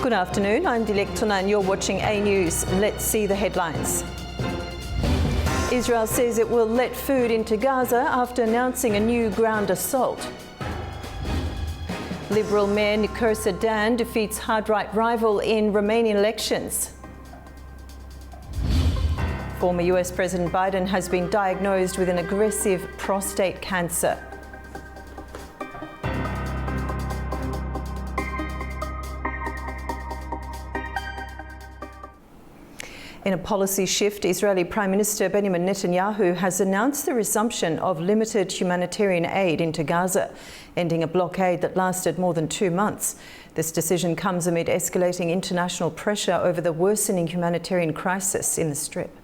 Good afternoon, I'm Dilek Tuna and you're watching AnewZ. Let's see the headlines. Israel says it will let food into Gaza after announcing a new ground assault. Liberal Mayor Nikosa Dan defeats hard-right rival in Romanian elections. Former US President Biden has been diagnosed with an aggressive prostate cancer. In a policy shift, Israeli Prime Minister Benjamin Netanyahu has announced the resumption of limited humanitarian aid into Gaza, ending a blockade that lasted more than 2 months. This decision comes amid escalating international pressure over the worsening humanitarian crisis in the Strip.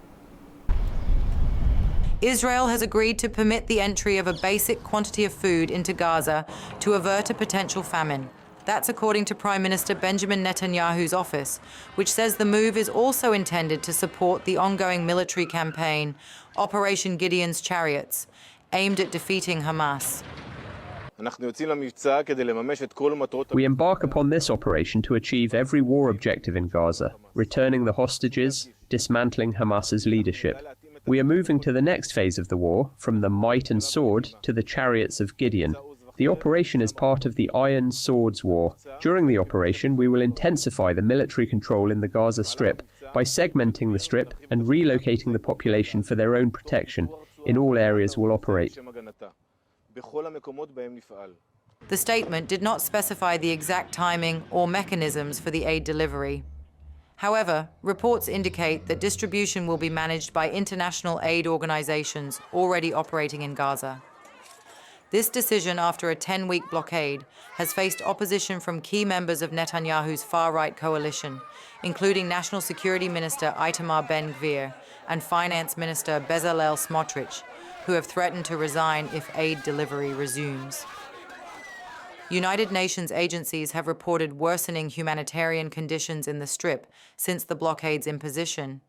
Israel has agreed to permit the entry of a basic quantity of food into Gaza to avert a potential famine. That's according to Prime Minister Benjamin Netanyahu's office, which says the move is also intended to support the ongoing military campaign, Operation Gideon's Chariots, aimed at defeating Hamas. We embark upon this operation to achieve every war objective in Gaza, returning the hostages, dismantling Hamas's leadership. We are moving to the next phase of the war, from the might and sword to the chariots of Gideon. The operation is part of the Iron Swords War. During the operation, we will intensify the military control in the Gaza Strip by segmenting the Strip and relocating the population for their own protection. In all areas we'll operate. The statement did not specify the exact timing or mechanisms for the aid delivery. However, reports indicate that distribution will be managed by international aid organizations already operating in Gaza. This decision, after a 10-week blockade, has faced opposition from key members of Netanyahu's far-right coalition, including National Security Minister Itamar Ben-Gvir and Finance Minister Bezalel Smotrich, who have threatened to resign if aid delivery resumes. United Nations agencies have reported worsening humanitarian conditions in the Strip since the blockade's imposition,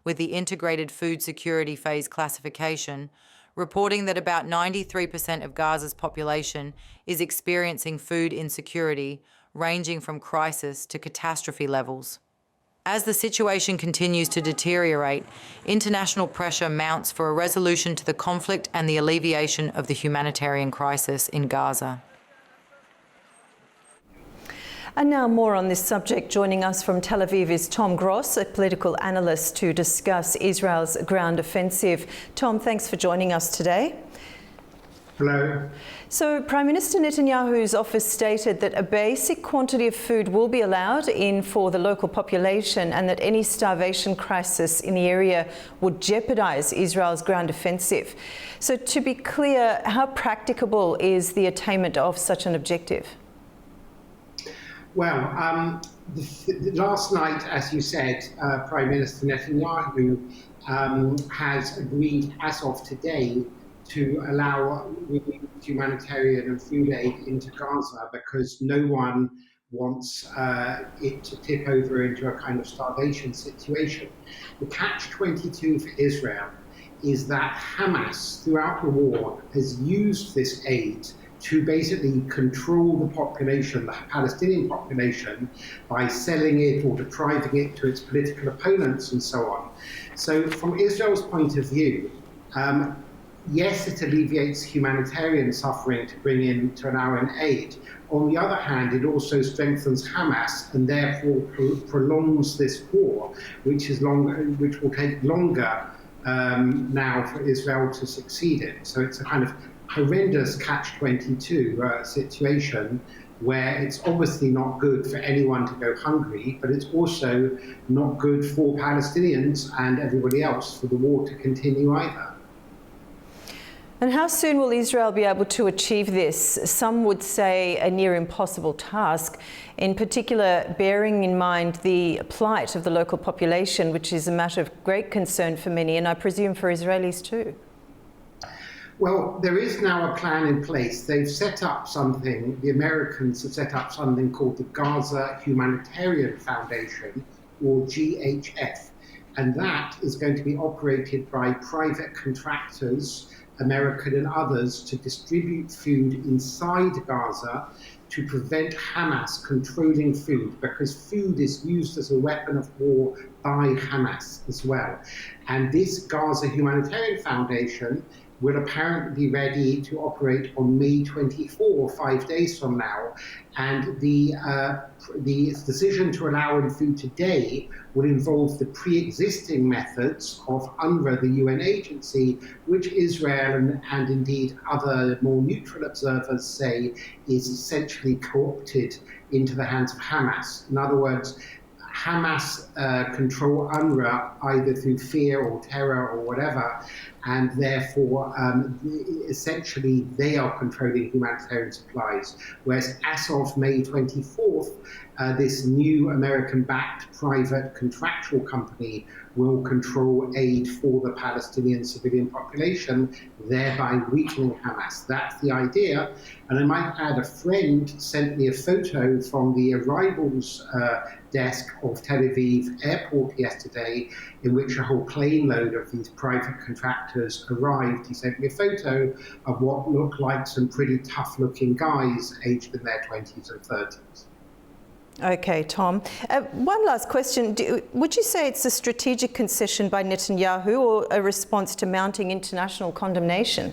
with the Integrated Food Security Phase classification reporting that about 93% of Gaza's population is experiencing food insecurity, ranging from crisis to catastrophe levels. As the situation continues to deteriorate, international pressure mounts for a resolution to the conflict and the alleviation of the humanitarian crisis in Gaza. And now more on this subject. Joining us from Tel Aviv is Tom Gross, a political analyst, to discuss Israel's ground offensive. Tom, thanks for joining us today. Hello. So Prime Minister Netanyahu's office stated that a basic quantity of food will be allowed in for the local population and that any starvation crisis in the area would jeopardize Israel's ground offensive. So to be clear, how practicable is the attainment of such an objective? Well, last night, as you said, Prime Minister Netanyahu has agreed, as of today, to allow humanitarian and food aid into Gaza because no one wants it to tip over into a kind of starvation situation. The catch-22 for Israel is that Hamas, throughout the war, has used this aid to basically control the population, the Palestinian population, by selling it or depriving it to its political opponents and so on. So from Israel's point of view, yes, it alleviates humanitarian suffering to bring in to allow in aid. On the other hand, it also strengthens Hamas and therefore prolongs this war, which will take longer now for Israel to succeed in. So it's a kind of horrendous catch-22 situation where it's obviously not good for anyone to go hungry, but it's also not good for Palestinians and everybody else for the war to continue either. And how soon will Israel be able to achieve this? Some would say a near impossible task, in particular bearing in mind the plight of the local population, which is a matter of great concern for many, and I presume for Israelis too. Well, there is now a plan in place. They've set up something, the Americans have set up something called the Gaza Humanitarian Foundation, or GHF, and that is going to be operated by private contractors American and others, to distribute food inside Gaza to prevent Hamas controlling food, because food is used as a weapon of war by Hamas as well. And this Gaza Humanitarian Foundation will apparently be ready to operate on May 24, 5 days from now. And the decision to allow in food today will involve the pre-existing methods of UNRWA, the UN agency, which Israel and indeed other more neutral observers say is essentially co-opted into the hands of Hamas. In other words, Hamas control UNRWA either through fear or terror or whatever, and therefore essentially they are controlling humanitarian supplies. Whereas as of May 24th, this new American-backed private contractual company will control aid for the Palestinian civilian population, thereby weakening Hamas. That's the idea. And I might add, a friend sent me a photo from the arrivals desk of Tel Aviv airport yesterday, in which a whole plane load of these private contractors arrived. He sent me a photo of what looked like some pretty tough-looking guys aged in their 20s and 30s. Okay, Tom. One last question. Would you say it's a strategic concession by Netanyahu or a response to mounting international condemnation?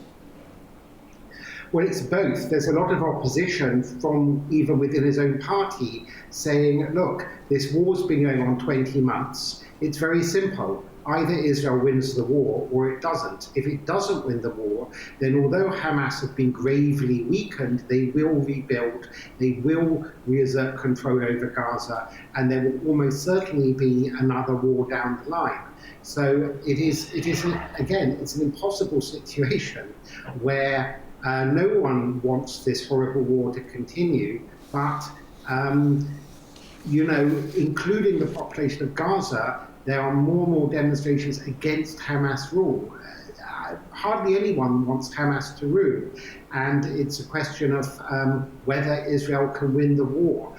Well, it's both. There's a lot of opposition from even within his own party saying, look, this war's been going on 20 months. It's very simple. Either Israel wins the war or it doesn't. If it doesn't win the war, then although Hamas have been gravely weakened, they will rebuild, they will reassert control over Gaza, and there will almost certainly be another war down the line. So it's an impossible situation where no one wants this horrible war to continue, but, including the population of Gaza, there are more and more demonstrations against Hamas rule. Hardly anyone wants Hamas to rule, and it's a question of whether Israel can win the war.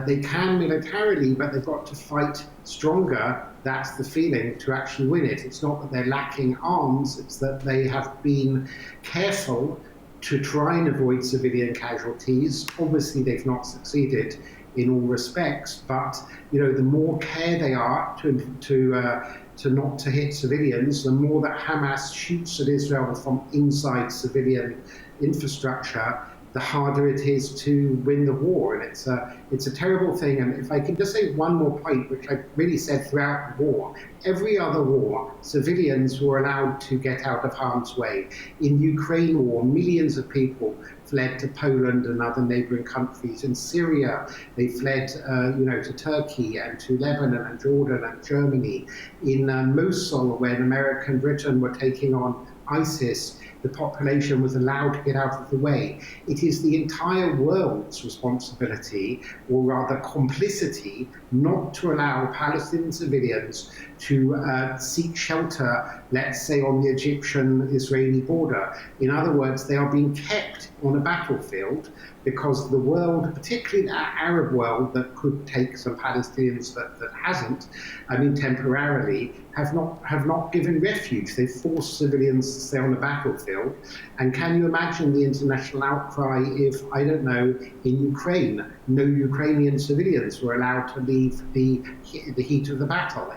They can militarily, but they've got to fight stronger. That's the feeling, to actually win it. It's not that they're lacking arms, it's that they have been careful to try and avoid civilian casualties. Obviously, they've not succeeded in all respects, but the more care they are to not to hit civilians, the more that Hamas shoots at Israel from inside civilian infrastructure, the harder it is to win the war. And it's a terrible thing. And if I can just say one more point, which I really said throughout the war, every other war, civilians were allowed to get out of harm's way. In the Ukraine war, millions of people fled to Poland and other neighboring countries. In Syria, they fled to Turkey and to Lebanon and Jordan and Germany. In Mosul, when America and Britain were taking on ISIS, the population was allowed to get out of the way. It is the entire world's responsibility, or rather complicity, not to allow Palestinian civilians to seek shelter, let's say, on the Egyptian-Israeli border. In other words, they are being kept on a battlefield because the world, particularly the Arab world that could take some Palestinians that hasn't, temporarily, have not given refuge. They've forced civilians to stay on the battlefield. And can you imagine the international outcry if, in Ukraine, no Ukrainian civilians were allowed to leave the heat of the battle?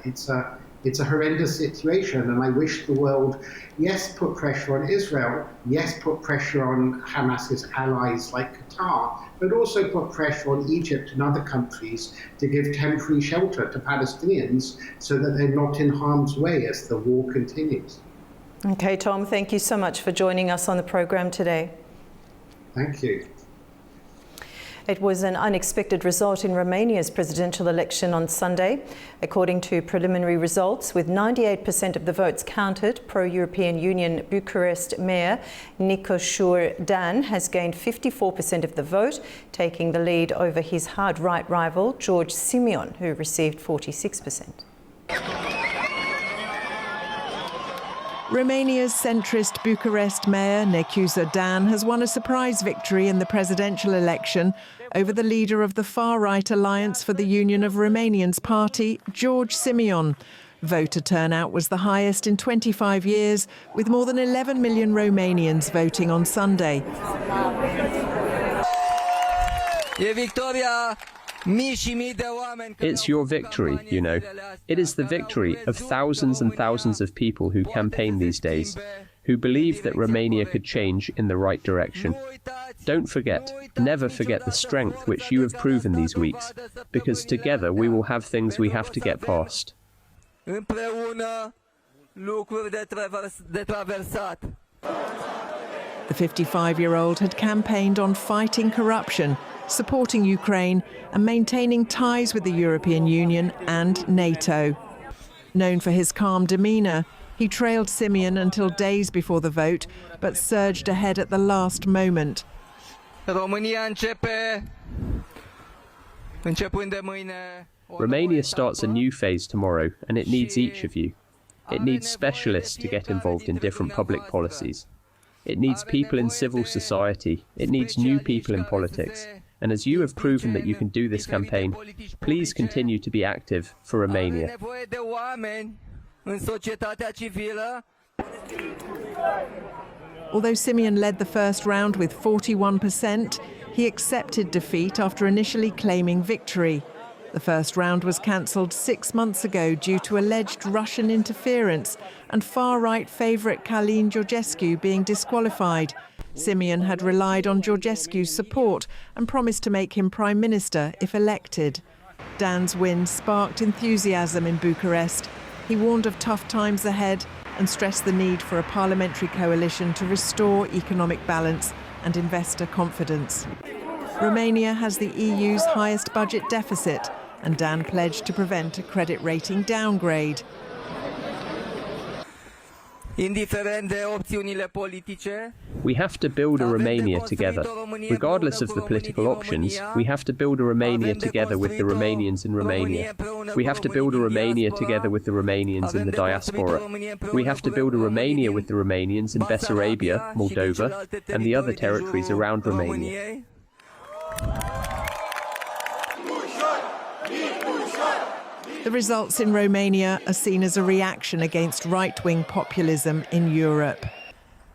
It's a horrendous situation, and I wish the world, yes, put pressure on Israel, yes, put pressure on Hamas's allies like Qatar, but also put pressure on Egypt and other countries to give temporary shelter to Palestinians so that they're not in harm's way as the war continues. Okay, Tom, thank you so much for joining us on the program today. Thank you. It was an unexpected result in Romania's presidential election on Sunday. According to preliminary results, with 98% of the votes counted, pro-European Union Bucharest Mayor Nicolae Dan has gained 54% of the vote, taking the lead over his hard-right rival, George Simeon, who received 46%. Romania's centrist Bucharest Mayor Nicolae Dan has won a surprise victory in the presidential election over the leader of the far-right Alliance for the Union of Romanians party, George Simeon, Voter turnout was the highest in 25 years, with more than 11 million Romanians voting on Sunday. It's your victory, you know. It is the victory of thousands and thousands of people who campaign these days, who believe that Romania could change in the right direction. Don't forget, never forget the strength which you have proven these weeks, because together we will have things we have to get past. The 55-year-old had campaigned on fighting corruption, supporting Ukraine and maintaining ties with the European Union and NATO. Known for his calm demeanour, he trailed Simeon until days before the vote, but surged ahead at the last moment. Romania starts a new phase tomorrow, and it needs each of you. It needs specialists to get involved in different public policies. It needs people in civil society. It needs new people in politics. And as you have proven that you can do this campaign, please continue to be active for Romania. Although Simeon led the first round with 41%, he accepted defeat after initially claiming victory. The first round was cancelled 6 months ago due to alleged Russian interference and far-right favourite Călin Georgescu being disqualified. Simeon had relied on Georgescu's support and promised to make him Prime Minister if elected. Dan's win sparked enthusiasm in Bucharest. He warned of tough times ahead and stressed the need for a parliamentary coalition to restore economic balance and investor confidence. Romania has the EU's highest budget deficit, and Dan pledged to prevent a credit rating downgrade. We have to build a Romania together. Regardless of the political options, we have to build a Romania together with the Romanians in Romania. We have to build a Romania together with the Romanians in the diaspora. We have to build a Romania with the Romanians in Bessarabia, Moldova, and the other territories around Romania. The results in Romania are seen as a reaction against right-wing populism in Europe.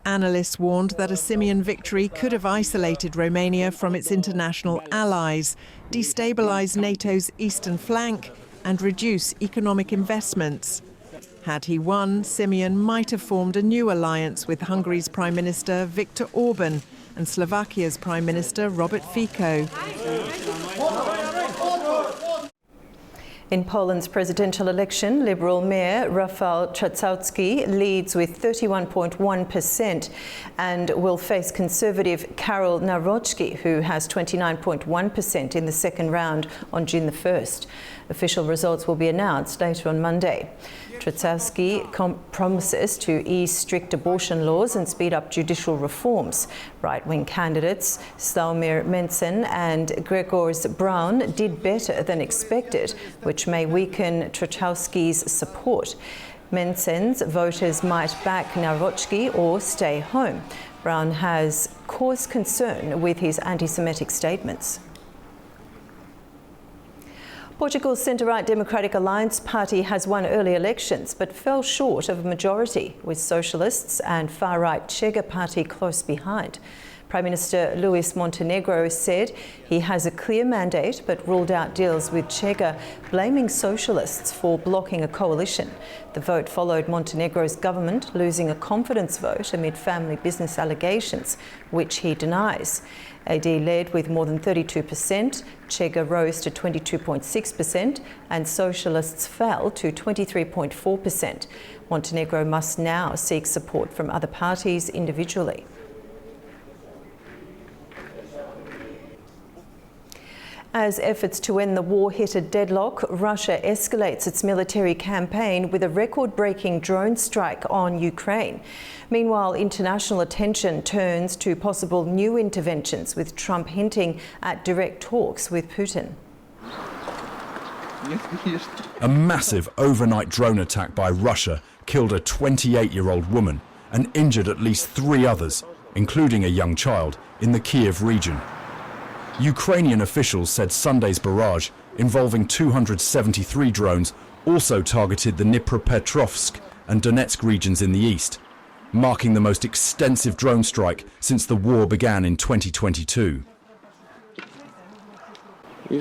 Analysts warned that a Simeon victory could have isolated Romania from its international allies, destabilise NATO's eastern flank and reduce economic investments. Had he won, Simeon might have formed a new alliance with Hungary's Prime Minister Viktor Orban and Slovakia's Prime Minister Robert Fico. In Poland's presidential election, Liberal Mayor Rafał Trzaskowski leads with 31.1% and will face Conservative Karol Nawrocki, who has 29.1% in the second round on June the 1st. Official results will be announced later on Monday. Trzaskowski promises to ease strict abortion laws and speed up judicial reforms. Right-wing candidates Sławomir Mencen and Grzegorz Braun did better than expected, which may weaken Trzaskowski's support. Mencen's voters might back Nawrocki or stay home. Braun has caused concern with his anti-Semitic statements. Portugal's centre-right Democratic Alliance party has won early elections but fell short of a majority, with socialists and far-right Chega party close behind. Prime Minister Luis Montenegro said he has a clear mandate but ruled out deals with Chega, blaming socialists for blocking a coalition. The vote followed Montenegro's government losing a confidence vote amid family business allegations, which he denies. AD led with more than 32%, Chega rose to 22.6%, and socialists fell to 23.4%. Montenegro must now seek support from other parties individually. As efforts to end the war hit a deadlock, Russia escalates its military campaign with a record-breaking drone strike on Ukraine. Meanwhile, international attention turns to possible new interventions, with Trump hinting at direct talks with Putin. A massive overnight drone attack by Russia killed a 28-year-old woman and injured at least 3 others, including a young child, in the Kiev region. Ukrainian officials said Sunday's barrage, involving 273 drones, also targeted the Dnipropetrovsk and Donetsk regions in the east, marking the most extensive drone strike since the war began in 2022. We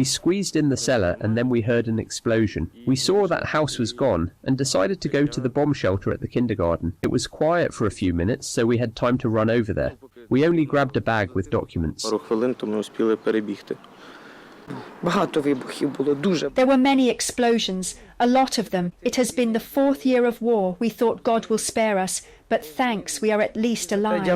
squeezed in the cellar and then we heard an explosion. We saw that house was gone and decided to go to the bomb shelter at the kindergarten. It was quiet for a few minutes, so we had time to run over there. We only grabbed a bag with documents. There were many explosions, a lot of them. It has been the 4th year of war. We thought God will spare us, but thanks, we are at least alive.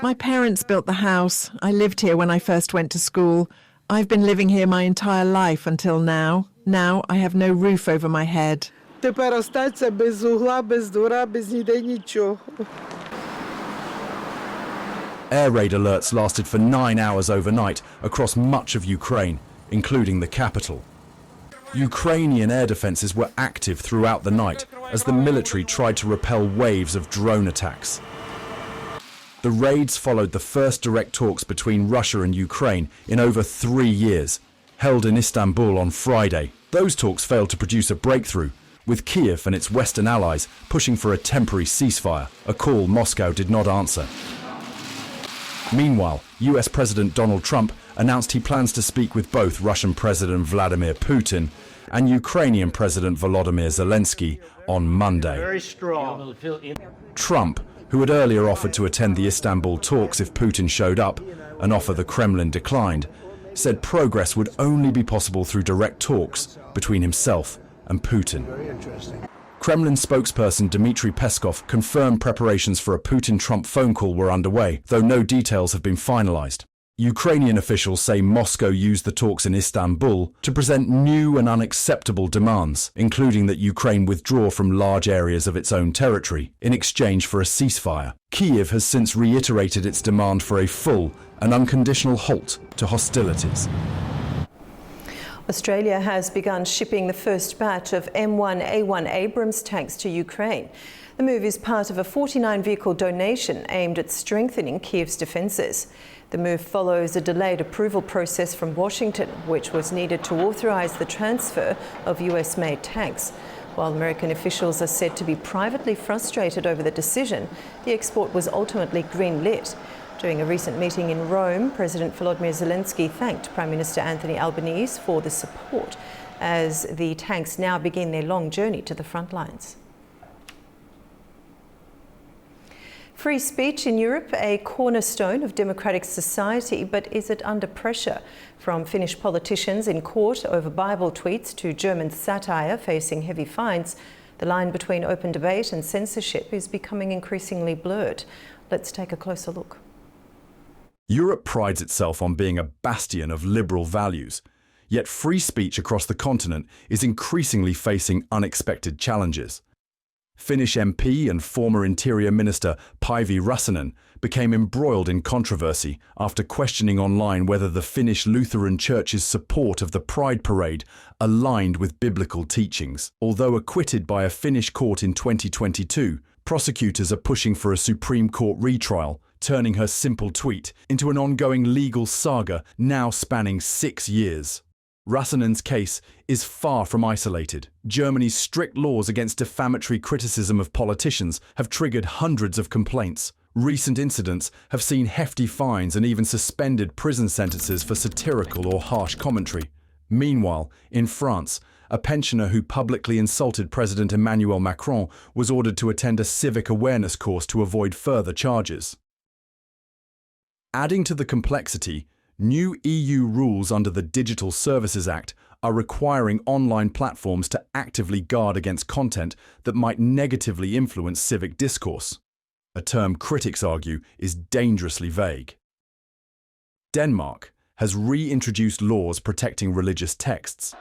My parents built the house. I lived here when I first went to school. I've been living here my entire life until now. Now I have no roof over my head. Air raid alerts lasted for 9 hours overnight across much of Ukraine, including the capital. Ukrainian air defences were active throughout the night as the military tried to repel waves of drone attacks. The raids followed the first direct talks between Russia and Ukraine in over 3 years, held in Istanbul on Friday. Those talks failed to produce a breakthrough, with Kiev and its Western allies pushing for a temporary ceasefire, a call Moscow did not answer. Meanwhile, US President Donald Trump announced he plans to speak with both Russian President Vladimir Putin and Ukrainian President Volodymyr Zelensky on Monday. Very strong. Trump, who had earlier offered to attend the Istanbul talks if Putin showed up, an offer the Kremlin declined, said progress would only be possible through direct talks between himself and Putin. Kremlin spokesperson Dmitry Peskov confirmed preparations for a Putin-Trump phone call were underway, though no details have been finalized. Ukrainian officials say Moscow used the talks in Istanbul to present new and unacceptable demands, including that Ukraine withdraw from large areas of its own territory in exchange for a ceasefire. Kyiv has since reiterated its demand for a full and unconditional halt to hostilities. Australia has begun shipping the first batch of M1A1 Abrams tanks to Ukraine. The move is part of a 49-vehicle donation aimed at strengthening Kyiv's defences. The move follows a delayed approval process from Washington, which was needed to authorise the transfer of US-made tanks. While American officials are said to be privately frustrated over the decision, the export was ultimately green-lit. During a recent meeting in Rome, President Volodymyr Zelensky thanked Prime Minister Anthony Albanese for the support as the tanks now begin their long journey to the front lines. Free speech in Europe, a cornerstone of democratic society, but is it under pressure? From Finnish politicians in court over Bible tweets to German satire facing heavy fines, the line between open debate and censorship is becoming increasingly blurred. Let's take a closer look. Europe prides itself on being a bastion of liberal values, yet free speech across the continent is increasingly facing unexpected challenges. Finnish MP and former Interior Minister Päivi Räsänen became embroiled in controversy after questioning online whether the Finnish Lutheran Church's support of the Pride Parade aligned with biblical teachings. Although acquitted by a Finnish court in 2022, prosecutors are pushing for a Supreme Court retrial, turning her simple tweet into an ongoing legal saga now spanning 6 years. Räsänen's case is far from isolated. Germany's strict laws against defamatory criticism of politicians have triggered hundreds of complaints. Recent incidents have seen hefty fines and even suspended prison sentences for satirical or harsh commentary. Meanwhile, in France, a pensioner who publicly insulted President Emmanuel Macron was ordered to attend a civic awareness course to avoid further charges. Adding to the complexity, new EU rules under the Digital Services Act are requiring online platforms to actively guard against content that might negatively influence civic discourse, a term critics argue is dangerously vague. Denmark has reintroduced laws protecting religious texts,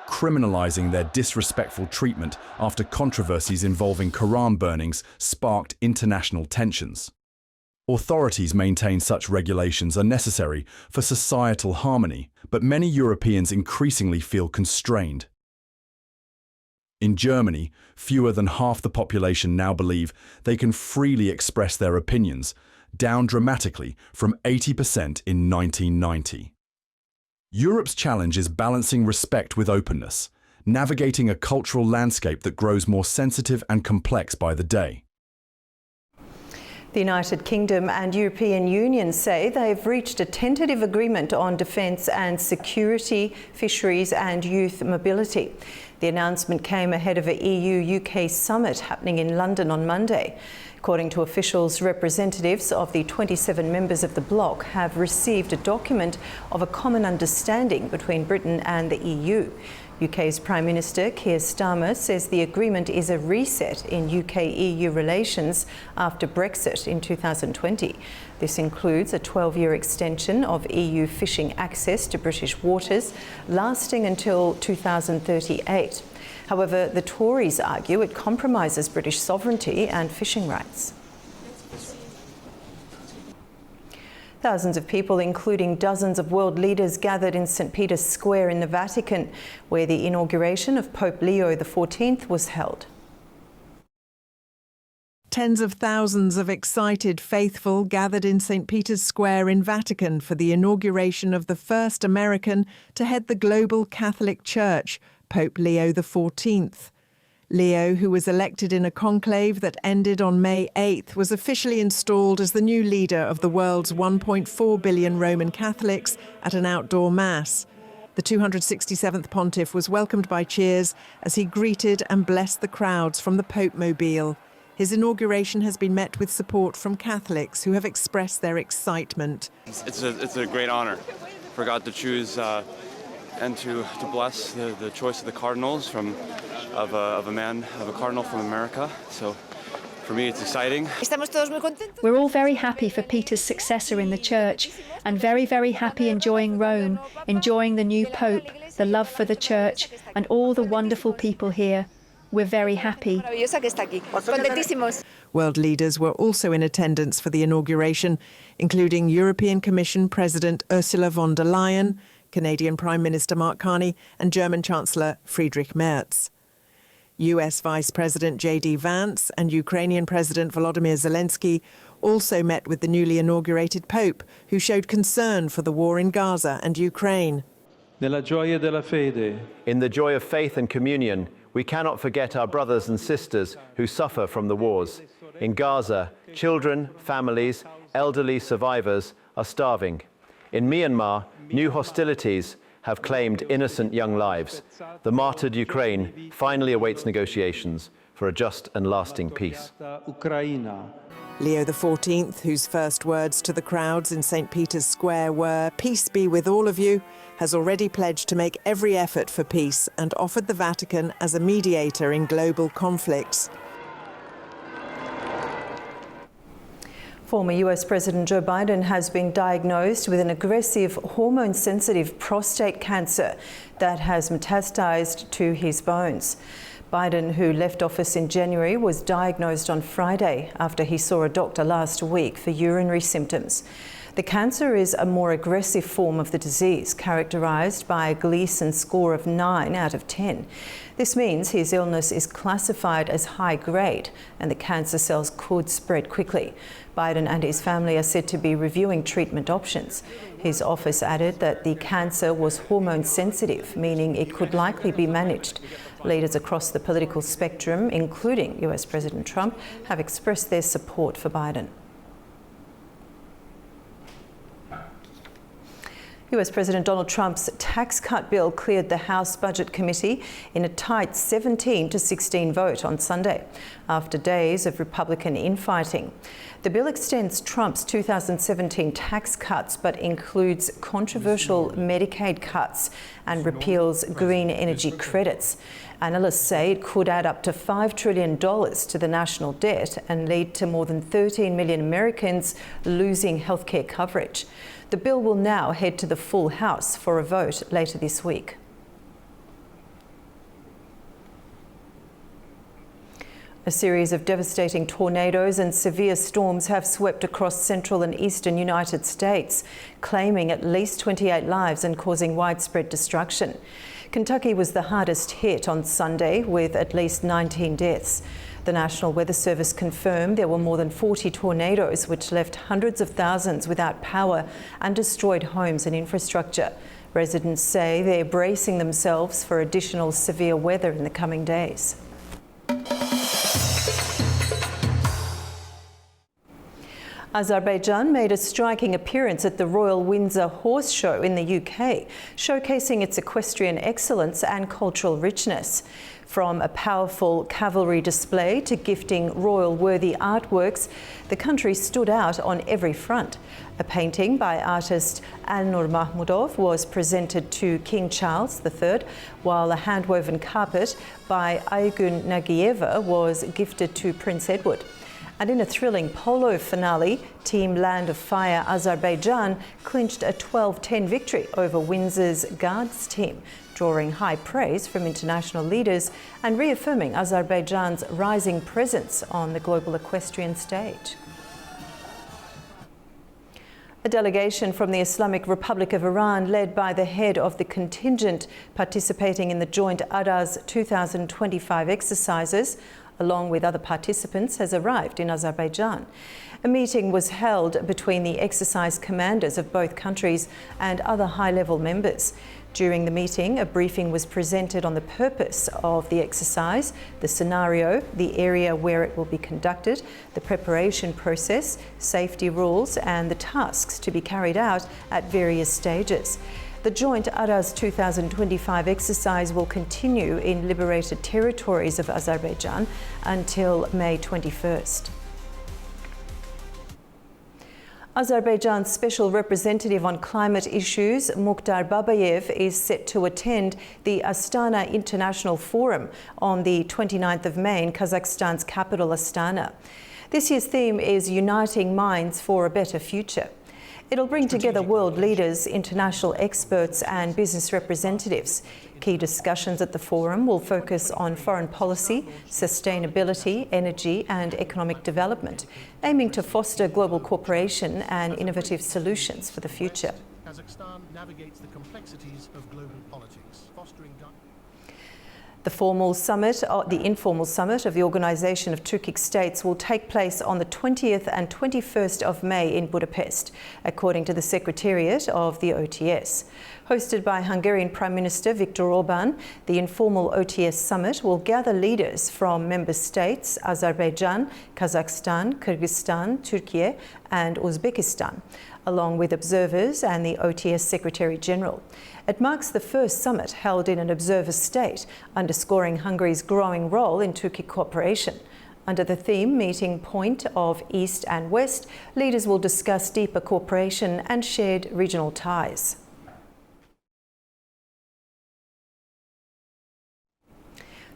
criminalizing their disrespectful treatment after controversies involving Quran burnings sparked international tensions. Authorities maintain such regulations are necessary for societal harmony, but many Europeans increasingly feel constrained. In Germany, fewer than half the population now believe they can freely express their opinions, down dramatically from 80% in 1990. Europe's challenge is balancing respect with openness, navigating a cultural landscape that grows more sensitive and complex by the day. The United Kingdom and European Union say they've reached a tentative agreement on defence and security, fisheries and youth mobility. The announcement came ahead of a EU-UK summit happening in London on Monday. According to officials, representatives of the 27 members of the bloc have received a document of a common understanding between Britain and the EU. UK's Prime Minister Keir Starmer says the agreement is a reset in UK-EU relations after Brexit in 2020. This includes a 12-year extension of EU fishing access to British waters, lasting until 2038. However, the Tories argue it compromises British sovereignty and fishing rights. Thousands of people, including dozens of world leaders, gathered in St. Peter's Square in the Vatican, where the inauguration of Pope Leo XIV was held. Tens of thousands of excited faithful gathered in St. Peter's Square in Vatican for the inauguration of the first American to head the global Catholic Church, Pope Leo XIV. Leo, who was elected in a conclave that ended on May 8th, was officially installed as the new leader of the world's 1.4 billion Roman Catholics at an outdoor mass. The 267th pontiff was welcomed by cheers as he greeted and blessed the crowds from the Pope Mobile. His inauguration has been met with support from Catholics who have expressed their excitement. It's a great honor for God to choose and to bless the choice of the cardinals of a cardinal from America. So for me, it's exciting. We're all very happy for Peter's successor in the church and very, very happy enjoying Rome, enjoying the new Pope, the love for the church and all the wonderful people here. We're very happy. World leaders were also in attendance for the inauguration, including European Commission President Ursula von der Leyen, Canadian Prime Minister Mark Carney and German Chancellor Friedrich Merz. US Vice President J.D. Vance and Ukrainian President Volodymyr Zelensky also met with the newly inaugurated Pope, who showed concern for the war in Gaza and Ukraine. In the joy of faith and communion, we cannot forget our brothers and sisters who suffer from the wars. In Gaza, children, families, elderly survivors are starving. In Myanmar, new hostilities have claimed innocent young lives. The martyred Ukraine finally awaits negotiations for a just and lasting peace. Leo XIV, whose first words to the crowds in St. Peter's Square were, "Peace be with all of you," has already pledged to make every effort for peace and offered the Vatican as a mediator in global conflicts. Former US President Joe Biden has been diagnosed with an aggressive hormone-sensitive prostate cancer that has metastasized to his bones. Biden, who left office in January, was diagnosed on Friday after he saw a doctor last week for urinary symptoms. The cancer is a more aggressive form of the disease, characterised by a Gleason score of 9 out of 10. This means his illness is classified as high grade and the cancer cells could spread quickly. Biden and his family are said to be reviewing treatment options. His office added that the cancer was hormone sensitive, meaning it could likely be managed. Leaders across the political spectrum, including US President Trump, have expressed their support for Biden. US President Donald Trump's tax cut bill cleared the House Budget Committee in a tight 17-16 vote on Sunday, after days of Republican infighting. The bill extends Trump's 2017 tax cuts but includes controversial Medicaid cuts and repeals green energy credits. Analysts say it could add up to $5 trillion to the national debt and lead to more than 13 million Americans losing healthcare coverage. The bill will now head to the full House for a vote later this week. A series of devastating tornadoes and severe storms have swept across central and eastern United States, claiming at least 28 lives and causing widespread destruction. Kentucky was the hardest hit on Sunday, with at least 19 deaths. The National Weather Service confirmed there were more than 40 tornadoes, which left hundreds of thousands without power and destroyed homes and infrastructure. Residents say they're bracing themselves for additional severe weather in the coming days. Azerbaijan made a striking appearance at the Royal Windsor Horse Show in the UK, showcasing its equestrian excellence and cultural richness. From a powerful cavalry display to gifting royal-worthy artworks, the country stood out on every front. A painting by artist Alnur Mahmudov was presented to King Charles III, while a hand-woven carpet by Aygun Nagieva was gifted to Prince Edward. And in a thrilling polo finale, Team Land of Fire Azerbaijan clinched a 12-10 victory over Windsor's Guards team, drawing high praise from international leaders and reaffirming Azerbaijan's rising presence on the global equestrian stage. A delegation from the Islamic Republic of Iran, led by the head of the contingent participating in the joint AnewZ 2025 exercises, along with other participants, has arrived in Azerbaijan. A meeting was held between the exercise commanders of both countries and other high-level members. During the meeting, a briefing was presented on the purpose of the exercise, the scenario, the area where it will be conducted, the preparation process, safety rules, and the tasks to be carried out at various stages. The joint AnewZ 2025 exercise will continue in liberated territories of Azerbaijan until May 21st. Azerbaijan's Special Representative on Climate Issues, Mukhtar Babayev, is set to attend the Astana International Forum on the 29th of May in Kazakhstan's capital, Astana. This year's theme is Uniting Minds for a Better Future. It'll bring together world leaders, international experts and business representatives. Key discussions at the forum will focus on foreign policy, sustainability, energy and economic development, aiming to foster global cooperation and innovative solutions for the future. Kazakhstan navigates the complexities of global politics, fostering The informal summit of the Organisation of Turkic States will take place on the 20th and 21st of May in Budapest, according to the Secretariat of the OTS. Hosted by Hungarian Prime Minister Viktor Orban, the informal OTS summit will gather leaders from member states Azerbaijan, Kazakhstan, Kyrgyzstan, Turkey and Uzbekistan, along with observers and the OTS Secretary-General. It marks the first summit held in an observer state, underscoring Hungary's growing role in Turkic cooperation. Under the theme Meeting Point of East and West, leaders will discuss deeper cooperation and shared regional ties.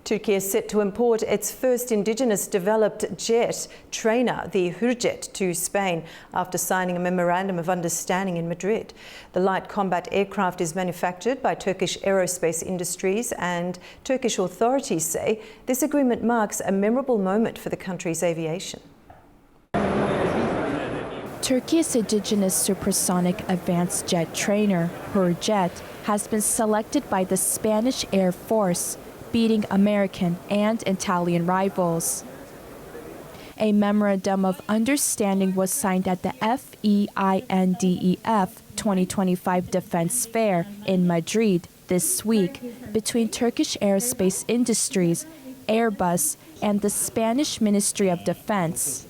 Turkey is set to import its first indigenous developed jet trainer, the Hürjet, to Spain after signing a memorandum of understanding in Madrid. The light combat aircraft is manufactured by Turkish aerospace industries, and Turkish authorities say this agreement marks a memorable moment for the country's aviation. Turkey's indigenous supersonic advanced jet trainer, Hürjet, has been selected by the Spanish Air Force, beating American and Italian rivals. A memorandum of understanding was signed at the FEINDEF 2025 Defense Fair in Madrid this week between Turkish aerospace industries, Airbus, and the Spanish Ministry of Defense.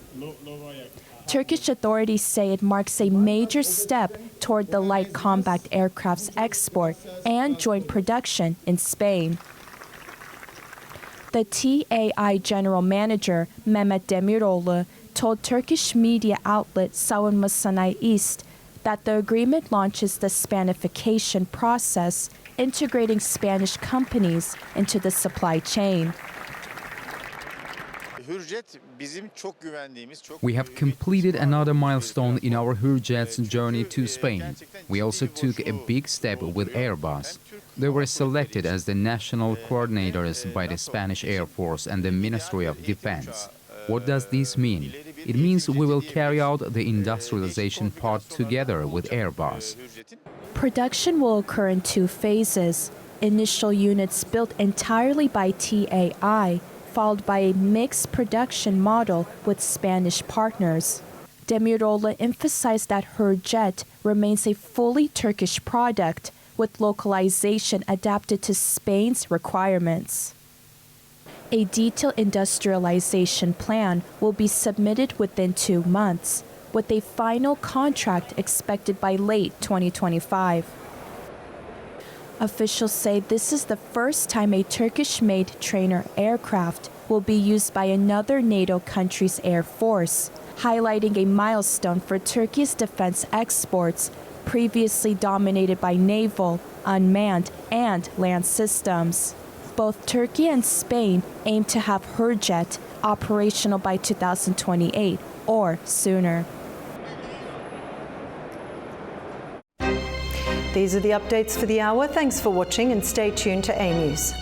Turkish authorities say it marks a major step toward the light combat aircraft's export and joint production in Spain. The TAI General Manager, Mehmet Demiroğlu, told Turkish media outlet Savunma Sanayi East that the agreement launches the Spanification process, integrating Spanish companies into the supply chain. We have completed another milestone in our Hürjet's journey to Spain. We also took a big step with Airbus. They were selected as the national coordinators by the Spanish Air Force and the Ministry of Defense. What does this mean? It means we will carry out the industrialization part together with Airbus. Production will occur in 2 phases. Initial units built entirely by TAI, followed by a mixed production model with Spanish partners. Demirolu emphasized that Hürjet remains a fully Turkish product with localization adapted to Spain's requirements. A detailed industrialization plan will be submitted within 2 months, with a final contract expected by late 2025. Officials say this is the first time a Turkish-made trainer aircraft will be used by another NATO country's air force, highlighting a milestone for Turkey's defense exports, previously dominated by naval, unmanned, and land systems. Both Turkey and Spain aim to have Hürjet operational by 2028 or sooner. These are the updates for the hour. Thanks for watching and stay tuned to AnewZ.